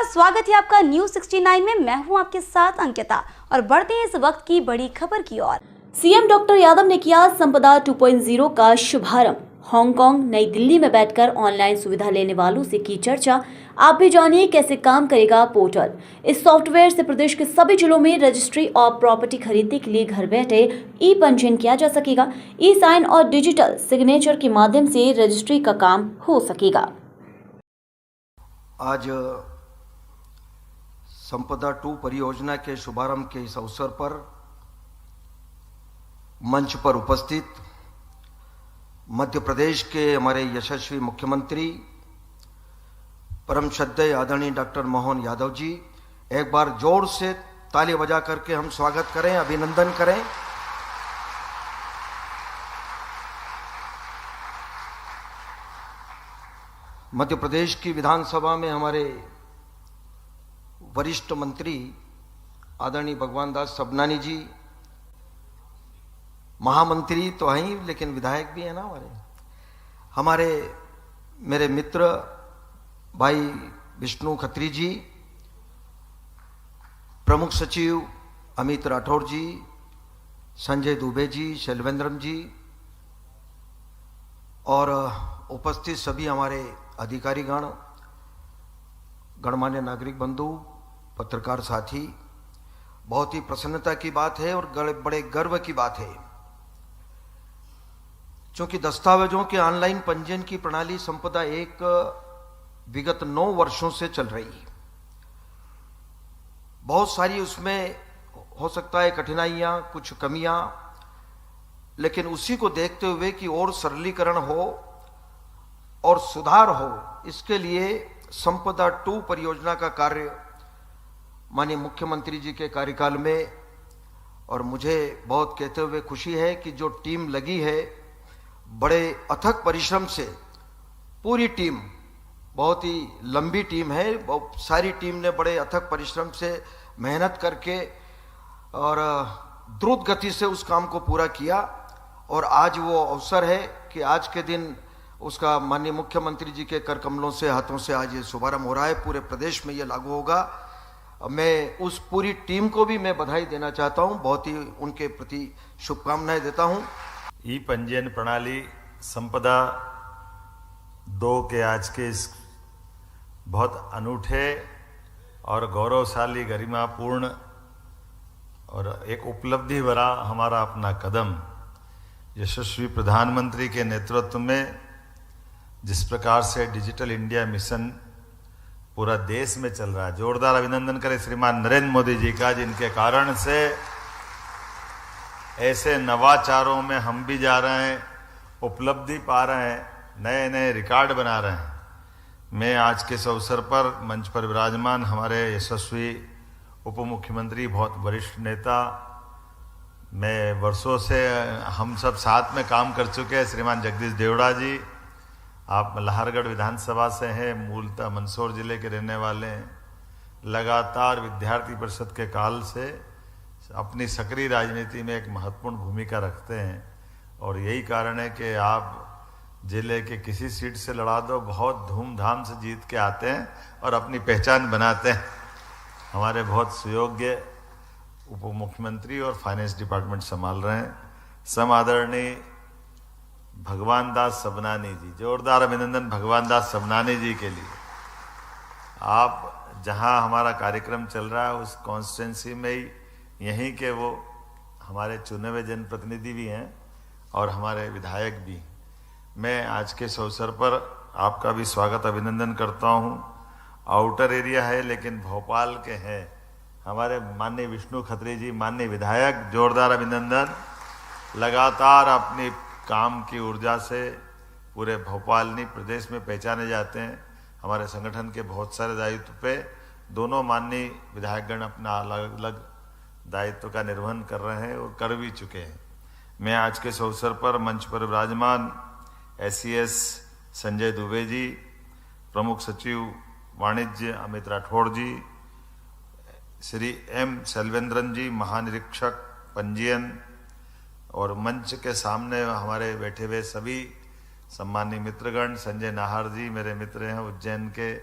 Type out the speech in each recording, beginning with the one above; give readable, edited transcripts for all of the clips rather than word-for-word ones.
स्वागत है आपका न्यूज 69 में। मैं हूं आपके साथ अंकिता और बढ़ते हैं इस वक्त की बड़ी खबर की ओर। सीएम डॉक्टर यादव ने किया संपदा 2.0 का शुभारंभ। हांगकांग नई दिल्ली में बैठकर ऑनलाइन सुविधा लेने वालों से की चर्चा। आप भी जानिए कैसे काम करेगा पोर्टल। इस सॉफ्टवेयर से प्रदेश के सभी जिलों में रजिस्ट्री और प्रॉपर्टी खरीदने के लिए घर बैठे ई पंजीयन किया जा सकेगा। ई साइन और डिजिटल सिग्नेचर के माध्यम से रजिस्ट्री का काम हो सकेगा। आज संपदा 2 परियोजना के शुभारंभ के इस अवसर पर मंच पर उपस्थित मध्य प्रदेश के हमारे यशस्वी मुख्यमंत्री परम श्रद्धेय आदरणीय डॉक्टर मोहन यादव जी, एक बार जोर से ताली बजा करके हम स्वागत करें, अभिनंदन करें। मध्य प्रदेश की विधानसभा में हमारे वरिष्ठ मंत्री आदरणीय भगवान दास सबनानी जी, महामंत्री तो हैं ही लेकिन विधायक भी हैं ना हमारे मेरे मित्र भाई विष्णु खत्री जी, प्रमुख सचिव अमित राठौर जी, संजय दुबे जी, शैलवेंद्रम जी और उपस्थित सभी हमारे अधिकारीगण, गणमान्य नागरिक बंधु, पत्रकार साथी, बहुत ही प्रसन्नता की बात है और बड़े गर्व की बात है क्योंकि दस्तावेजों के ऑनलाइन पंजीयन की प्रणाली संपदा एक विगत 9 वर्षों से चल रही है। बहुत सारी उसमें हो सकता है कठिनाइयां, कुछ कमियां, लेकिन उसी को देखते हुए कि और सरलीकरण हो और सुधार हो, इसके लिए संपदा 2 परियोजना का कार्य माननीय मुख्यमंत्री जी के कार्यकाल में, और मुझे बहुत कहते हुए खुशी है कि जो टीम लगी है, बड़े अथक परिश्रम से पूरी टीम, बहुत ही लंबी टीम है, बहुत सारी टीम ने बड़े अथक परिश्रम से मेहनत करके और द्रुत गति से उस काम को पूरा किया। और आज वो अवसर है कि आज के दिन उसका माननीय मुख्यमंत्री जी के कर कमलों से, हाथों से आज ये शुभारंभ हो रहा है। पूरे प्रदेश में ये लागू होगा। मैं उस पूरी टीम को भी मैं बधाई देना चाहता हूं, बहुत ही उनके प्रति शुभकामनाएं देता हूं। ई पंजीयन प्रणाली संपदा 2 के आज के इस बहुत अनूठे और गौरवशाली, गरिमापूर्ण और एक उपलब्धि भरा हमारा अपना कदम यशस्वी प्रधानमंत्री के नेतृत्व में जिस प्रकार से डिजिटल इंडिया मिशन पूरा देश में चल रहा है, जोरदार अभिनंदन करें श्रीमान नरेंद्र मोदी जी का, जिनके कारण से ऐसे नवाचारों में हम भी जा रहे हैं, उपलब्धि पा रहे हैं, नए नए रिकॉर्ड बना रहे हैं। मैं आज के इस अवसर पर मंच पर विराजमान हमारे यशस्वी उप मुख्यमंत्री, बहुत वरिष्ठ नेता, मैं वर्षों से हम सब साथ में काम कर चुके हैं, श्रीमान जगदीश देवड़ा जी, आप मल्हारगढ़ विधानसभा से हैं, मूलतः मंदसौर जिले के रहने वाले हैं, लगातार विद्यार्थी परिषद के काल से अपनी सक्रिय राजनीति में एक महत्वपूर्ण भूमिका रखते हैं। और यही कारण है कि आप जिले के किसी सीट से लड़ा दो, बहुत धूमधाम से जीत के आते हैं और अपनी पहचान बनाते हैं। हमारे बहुत सुयोग्य उप मुख्यमंत्री और फाइनेंस डिपार्टमेंट संभाल रहे हैं, सम आदरणीय भगवान दास सबनानी जी, जोरदार अभिनंदन भगवान दास सबनानी जी के लिए। आप जहां हमारा कार्यक्रम चल रहा है उस कॉन्स्टिट्यूंसी में ही, यहीं के वो हमारे चुने हुए जनप्रतिनिधि भी हैं और हमारे विधायक भी। मैं आज के इस अवसर पर आपका भी स्वागत अभिनंदन करता हूं। आउटर एरिया है लेकिन भोपाल के हैं हमारे माननीय विष्णु खत्री जी, माननीय विधायक, जोरदार अभिनंदन। लगातार अपनी काम की ऊर्जा से पूरे भोपाल नहीं प्रदेश में पहचाने जाते हैं। हमारे संगठन के बहुत सारे दायित्व पे दोनों माननीय विधायकगण अपना अलग अलग दायित्व का निर्वहन कर रहे हैं और कर भी चुके हैं। मैं आज के इस अवसर पर मंच पर विराजमान SES संजय दुबे जी, प्रमुख सचिव वाणिज्य अमित राठौड़ जी, श्री M शैलवेंद्रन जी, महानिरीक्षक पंजीयन, और मंच के सामने हमारे बैठे हुए सभी सम्मानीय मित्रगण, संजय नाहर जी मेरे मित्र हैं उज्जैन के,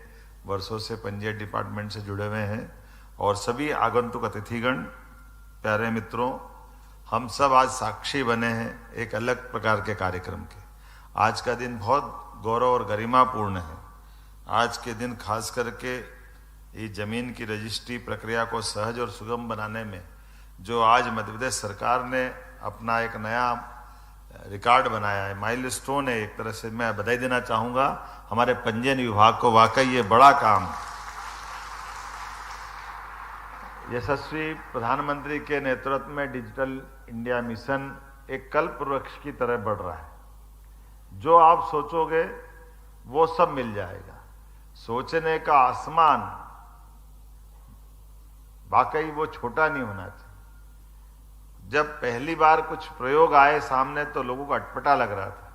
वर्षों से पंचायत डिपार्टमेंट से जुड़े हुए हैं, और सभी आगंतुक अतिथिगण, प्यारे मित्रों, हम सब आज साक्षी बने हैं एक अलग प्रकार के कार्यक्रम के। आज का दिन बहुत गौरव और गरिमापूर्ण है। आज के दिन खास करके ये जमीन की रजिस्ट्री प्रक्रिया को सहज और सुगम बनाने में जो आज मध्य प्रदेश सरकार ने अपना एक नया रिकॉर्ड बनाया है, माइलस्टोन है, एक तरह से मैं बधाई देना चाहूंगा हमारे पंजीयन विभाग को। वाकई ये बड़ा काम, यशस्वी प्रधानमंत्री के नेतृत्व में डिजिटल इंडिया मिशन एक कल्प वृक्ष की तरह बढ़ रहा है। जो आप सोचोगे वो सब मिल जाएगा। सोचने का आसमान वाकई वो छोटा नहीं होना चाहिए। जब पहली बार कुछ प्रयोग आए सामने तो लोगों को अटपटा लग रहा था।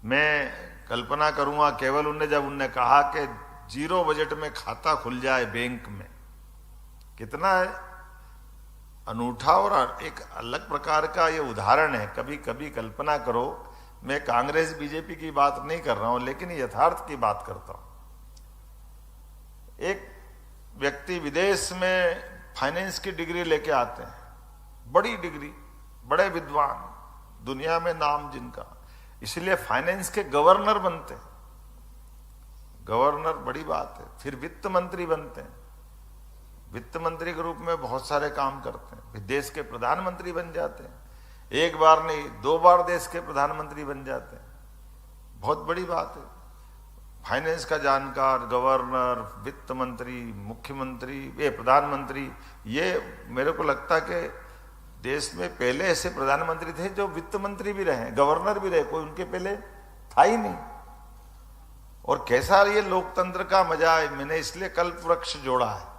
मैं कल्पना करूंगा केवल उनने कहा कि जीरो बजट में खाता खुल जाए बैंक में, कितना अनूठा और एक अलग प्रकार का ये उदाहरण है। कभी कभी कल्पना करो, मैं कांग्रेस बीजेपी की बात नहीं कर रहा हूं, लेकिन यथार्थ की बात करता हूं। एक व्यक्ति विदेश में फाइनेंस की डिग्री लेके आते हैं, बड़ी डिग्री, बड़े विद्वान, दुनिया में नाम जिनका, इसलिए फाइनेंस के गवर्नर बनते हैं। गवर्नर बड़ी बात है। फिर वित्त मंत्री बनते हैं, वित्त मंत्री के रूप में बहुत सारे काम करते हैं। फिर देश के प्रधानमंत्री बन जाते हैं, एक बार नहीं 2 बार देश के प्रधानमंत्री बन जाते हैं। बहुत बड़ी बात है। फाइनेंस का जानकार, गवर्नर, वित्त मंत्री, मुख्यमंत्री, ये प्रधानमंत्री, ये मेरे को लगता है कि देश में पहले ऐसे प्रधानमंत्री थे जो वित्त मंत्री भी रहे, गवर्नर भी रहे, कोई उनके पहले था ही नहीं। और कैसा ये लोकतंत्र का मजा है। मैंने इसलिए कल्प वृक्ष जोड़ा है।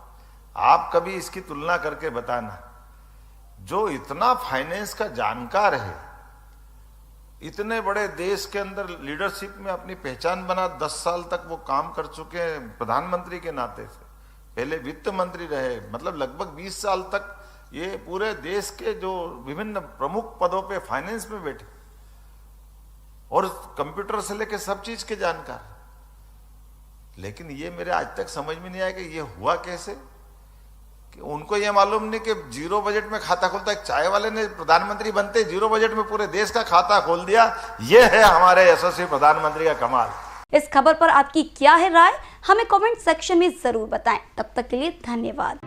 आप कभी इसकी तुलना करके बताना, जो इतना फाइनेंस का जानकार है, इतने बड़े देश के अंदर लीडरशिप में अपनी पहचान बना, 10 साल तक वो काम कर चुके हैं प्रधानमंत्री के नाते से, पहले वित्त मंत्री रहे, मतलब लगभग 20 साल तक ये पूरे देश के जो विभिन्न प्रमुख पदों पे फाइनेंस में बैठे, और कंप्यूटर से लेके सब चीज के जानकार। लेकिन ये मेरे आज तक समझ में नहीं आया कि ये हुआ कैसे, कि उनको ये मालूम नहीं कि जीरो बजट में खाता खोलता। एक चाय वाले ने प्रधानमंत्री बनते जीरो बजट में पूरे देश का खाता खोल दिया। ये है हमारे यशस्वी प्रधानमंत्री का कमाल। इस खबर पर आपकी क्या है राय, हमें कमेंट सेक्शन में जरूर बताएं। तब तक के लिए धन्यवाद।